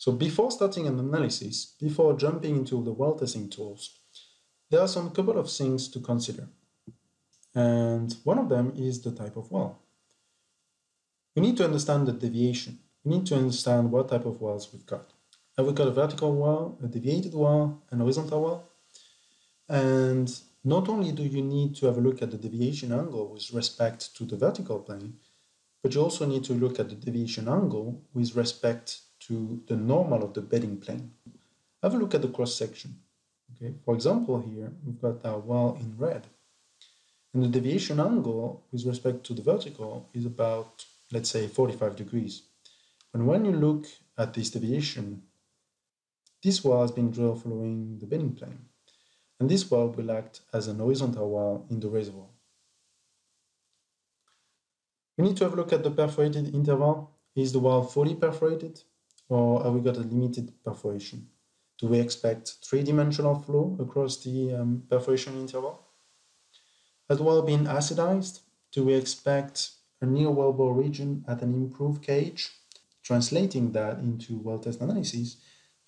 So before starting an analysis, before jumping into the well testing tools, there are some couple of things to consider. And one of them is the type of well. We need to understand the deviation. We need to understand what type of wells we've got. Have we got a vertical well, a deviated well, an horizontal well? And not only do you need to have a look at the deviation angle with respect to the vertical plane, but you also need to look at the deviation angle with respect to the normal of the bedding plane. Have a look at the cross-section. Okay? For example, here we've got our well in red. And the deviation angle with respect to the vertical is about, let's say, 45 degrees. And when you look at this deviation, this well has been drilled following the bedding plane. And this well will act as an horizontal well in the reservoir. We need to have a look at the perforated interval. Is the well fully perforated, or have we got a limited perforation? Do we expect three-dimensional flow across the perforation interval? Has the well been acidized? Do we expect a near wellbore region at an improved KH? Translating that into well test analysis,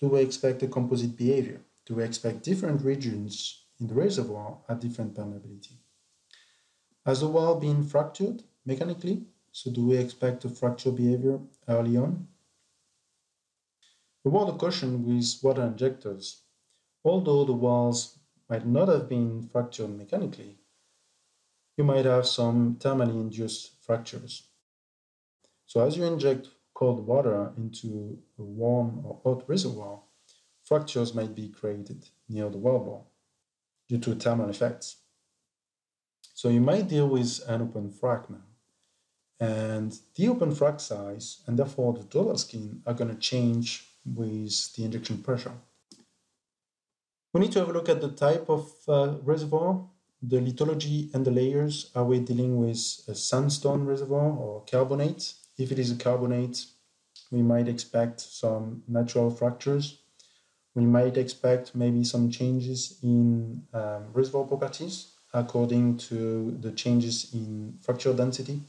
do we expect a composite behavior? Do we expect different regions in the reservoir at different permeability? Has the well been fractured mechanically? So do we expect a fracture behavior early on? A word of caution with water injectors. Although the wells might not have been fractured mechanically, you might have some thermally induced fractures. So as you inject cold water into a warm or hot reservoir, fractures might be created near the wellbore due to thermal effects. So you might deal with an open frac now. And the open frac size and therefore the total skin are going to change with the injection pressure. We need to have a look at the type of reservoir, the lithology and the layers. Are we dealing with a sandstone reservoir or carbonate? If it is a carbonate, we might expect some natural fractures. We might expect maybe some changes in reservoir properties according to the changes in fracture density.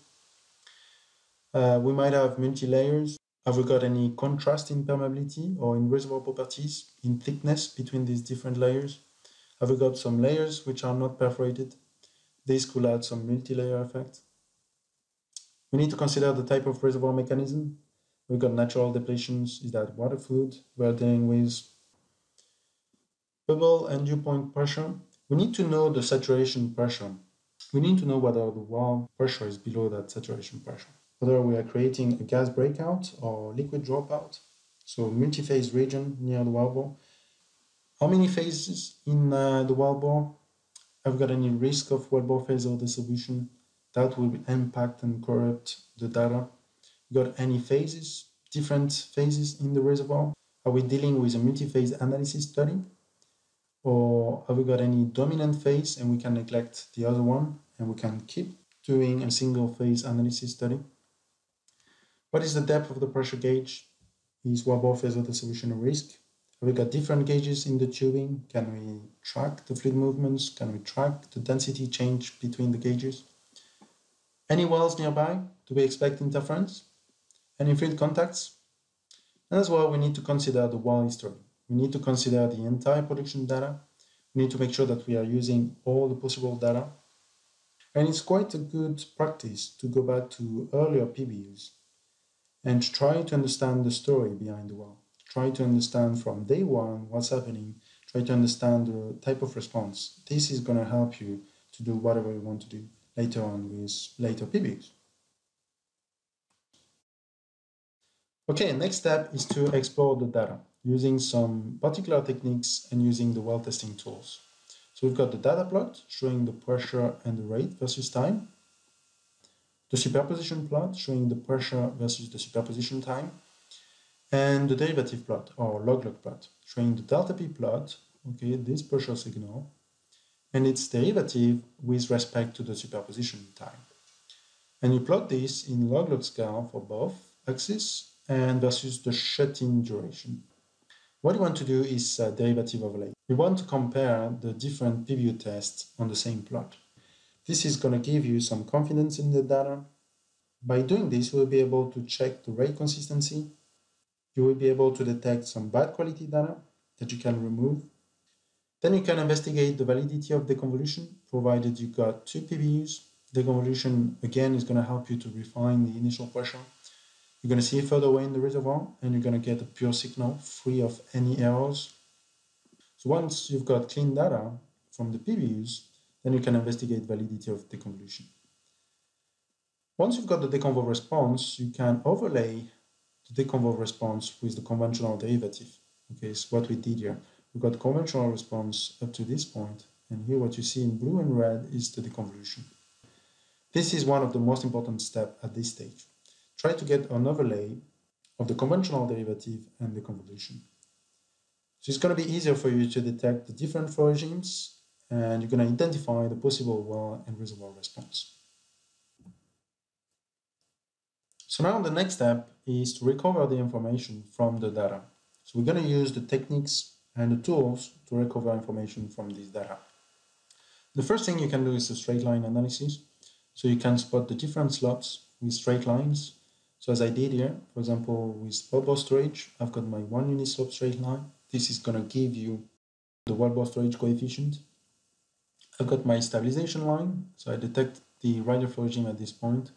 We might have multi-layers. Have we got any contrast in permeability or in reservoir properties, in thickness between these different layers? Have we got some layers which are not perforated? This could add some multi-layer effect. We need to consider the type of reservoir mechanism. We've got natural depletions. Is that water fluid? We're dealing with bubble and dew point pressure. We need to know the saturation pressure. We need to know whether the well pressure is below that saturation pressure. Whether we are creating a gas breakout or liquid dropout. So multi-phase region near the wellbore. How many phases in the wellbore? Have we got any risk of wellbore phasal dissolution? That will impact and corrupt the data. Got any phases, different phases in the reservoir? Are we dealing with a multi-phase analysis study? Or have we got any dominant phase and we can neglect the other one and we can keep doing a single phase analysis study? What is the depth of the pressure gauge? Is wellbore phasal dissolution a risk? Have we got different gauges in the tubing? Can we track the fluid movements? Can we track the density change between the gauges? Any wells nearby? Do we expect interference? Any fluid contacts? And as well, we need to consider the well history. We need to consider the entire production data. We need to make sure that we are using all the possible data. And it's quite a good practice to go back to earlier PBUs and try to understand the story behind the well. Try to understand from day one what's happening. Try to understand the type of response. This is going to help you to do whatever you want to do later on with later PBUs. Okay, next step is to explore the data using some particular techniques and using the well testing tools. So we've got the data plot showing the pressure and the rate versus time, the superposition plot showing the pressure versus the superposition time, and the derivative plot or log-log plot showing the delta P plot, okay, this pressure signal, and its derivative with respect to the superposition time. And you plot this in log-log scale for both axes and versus the shut-in duration. What you want to do is derivative overlay. We want to compare the different PBU tests on the same plot. This is going to give you some confidence in the data. By doing this, we'll be able to check the rate consistency you will be able to detect some bad quality data that you can remove. Then you can investigate the validity of the convolution, provided you got 2 PBUs. The convolution, again, is going to help you to refine the initial pressure. You're going to see it further away in the reservoir, and you're going to get a pure signal free of any errors. So once you've got clean data from the PBUs, then you can investigate validity of the convolution. Once you've got the deconvolve response, you can overlay the deconvolve response with the conventional derivative. Okay, so what we did here, we got conventional response up to this point, and here what you see in blue and red is the deconvolution. This is one of the most important steps at this stage. Try to get an overlay of the conventional derivative and the convolution. So it's going to be easier for you to detect the different flow regimes, and you're going to identify the possible well and reservoir response. So now the next step is to recover the information from the data. So we're going to use the techniques and the tools to recover information from this data. The first thing you can do is a straight line analysis. So you can spot the different slots with straight lines. So as I did here, for example, with wellbore storage, I've got my 1 unit slope straight line. This is going to give you the wellbore storage coefficient. I've got my stabilization line. So I detect the radial flow regime at this point.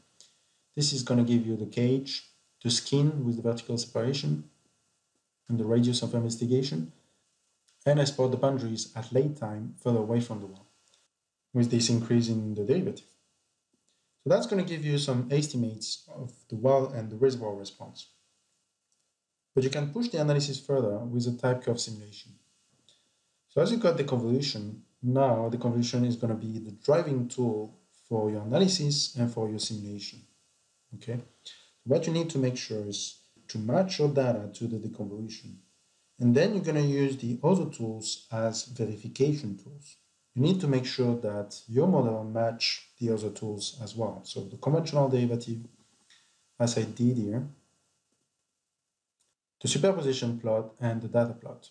This is going to give you the cage, the skin with the vertical separation, and the radius of investigation. And I spot the boundaries at late time further away from the well, with this increase in the derivative. So that's going to give you some estimates of the well and the reservoir response. But you can push the analysis further with a type curve simulation. So as you got the convolution, now the convolution is going to be the driving tool for your analysis and for your simulation. Okay, what you need to make sure is to match your data to the deconvolution. And then you're going to use the other tools as verification tools. You need to make sure that your model match the other tools as well. So the conventional derivative, as I did here, the superposition plot, and the data plot.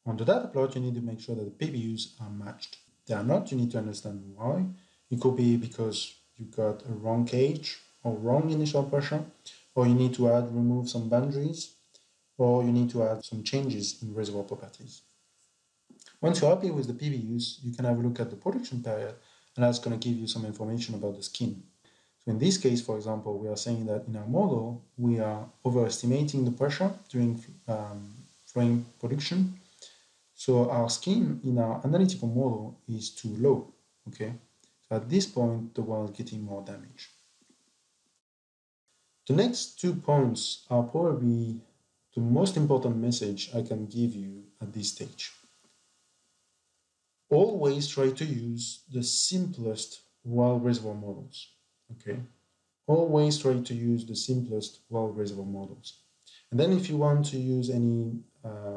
On the data plot, you need to make sure that the PBUs are matched. They are not, you need to understand why. It could be because you got a wrong cage or wrong initial pressure, or you need to remove some boundaries, or you need to add some changes in reservoir properties. Once you're happy with the PBUs, you can have a look at the production period, and that's going to give you some information about the skin. So in this case, for example, we are saying that in our model, we are overestimating the pressure during flowing production. So our skin in our analytical model is too low, okay? So at this point, the well is getting more damage. The next 2 points are probably the most important message I can give you at this stage. Always try to use the simplest well reservoir models, okay? Always try to use the simplest well reservoir models. And then if you want to use any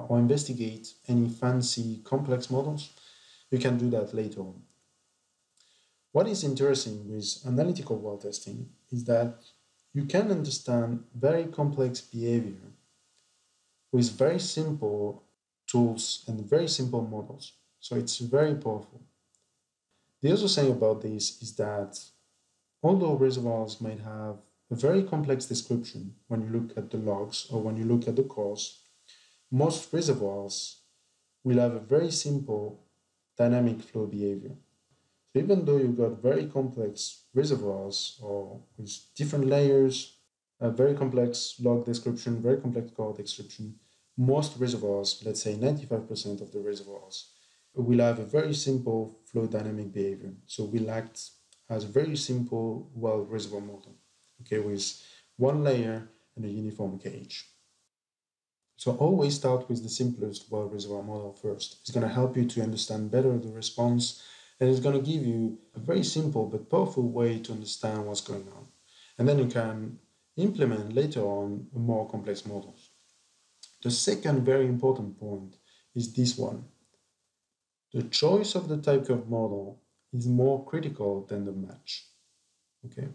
or investigate any fancy complex models, you can do that later on. What is interesting with analytical well testing is that you can understand very complex behavior with very simple tools and very simple models. So it's very powerful. The other thing about this is that although reservoirs might have a very complex description when you look at the logs or when you look at the cores, most reservoirs will have a very simple dynamic flow behavior. So even though you've got very complex reservoirs or with different layers, a very complex log description, very complex core description, most reservoirs, let's say 95% of the reservoirs, will have a very simple flow dynamic behavior. So we'll act as a very simple well reservoir model, okay, with one layer and a uniform cage. So always start with the simplest well reservoir model first. It's going to help you to understand better the response, and it's going to give you a very simple but powerful way to understand what's going on. And then you can implement later on more complex models. The second very important point is this one. The choice of the type curve model is more critical than the match. Okay.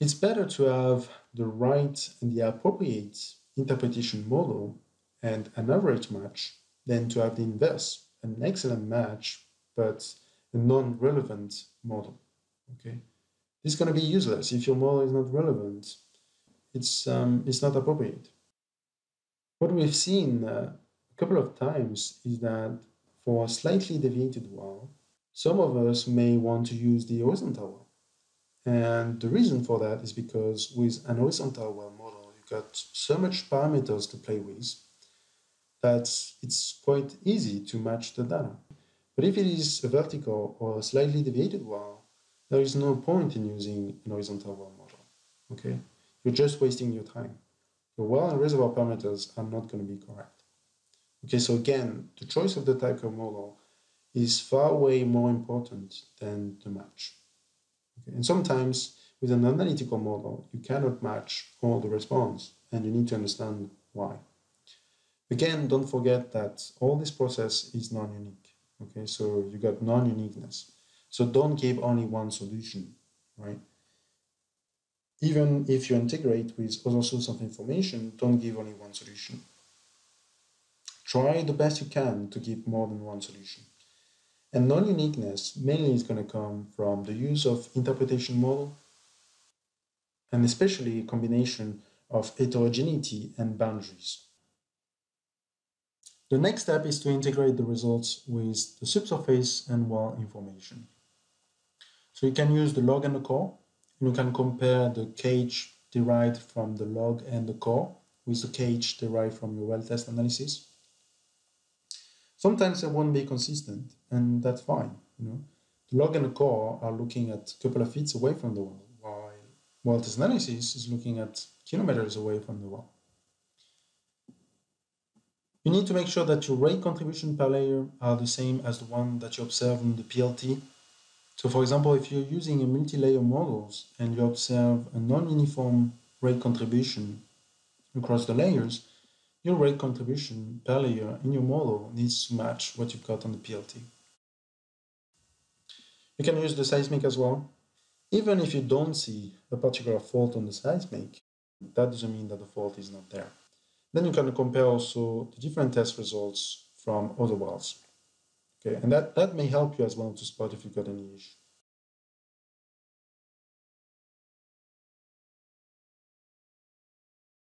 It's better to have the right and the appropriate interpretation model and an average match than to have the inverse, an excellent match, but a non-relevant model. Okay. This is going to be useless. If your model is not relevant, it's not appropriate. What we've seen a couple of times is that for a slightly deviated well, some of us may want to use the horizontal well. And the reason for that is because with an horizontal well model, you've got so much parameters to play with that it's quite easy to match the data. But if it is a vertical or a slightly deviated well, there is no point in using an horizontal well model. Okay, you're just wasting your time. Your well and reservoir parameters are not going to be correct. Okay, so again, the choice of the type curve model is far way more important than the match. Okay, and sometimes with an analytical model, you cannot match all the response, and you need to understand why. Again, don't forget that all this process is non-unique. Okay, so you got non-uniqueness. So don't give only one solution, right? Even if you integrate with other sources of information, don't give only one solution. Try the best you can to give more than one solution. And non-uniqueness mainly is going to come from the use of interpretation model, and especially a combination of heterogeneity and boundaries. The next step is to integrate the results with the subsurface and well information. So you can use the log and the core, and you can compare the KH derived from the log and the core with the KH derived from your well test analysis. Sometimes they won't be consistent, and that's fine. The log and the core are looking at a couple of feet away from the well, while well test analysis is looking at kilometers away from the well. You need to make sure that your rate contribution per layer are the same as the one that you observe in the PLT. So for example, if you're using a multi-layer models and you observe a non-uniform rate contribution across the layers, your rate contribution per layer in your model needs to match what you've got on the PLT. You can use the seismic as well. Even if you don't see a particular fault on the seismic, that doesn't mean that the fault is not there. Then you can compare also the different test results from other wells. Okay, and that may help you as well to spot if you've got any issue.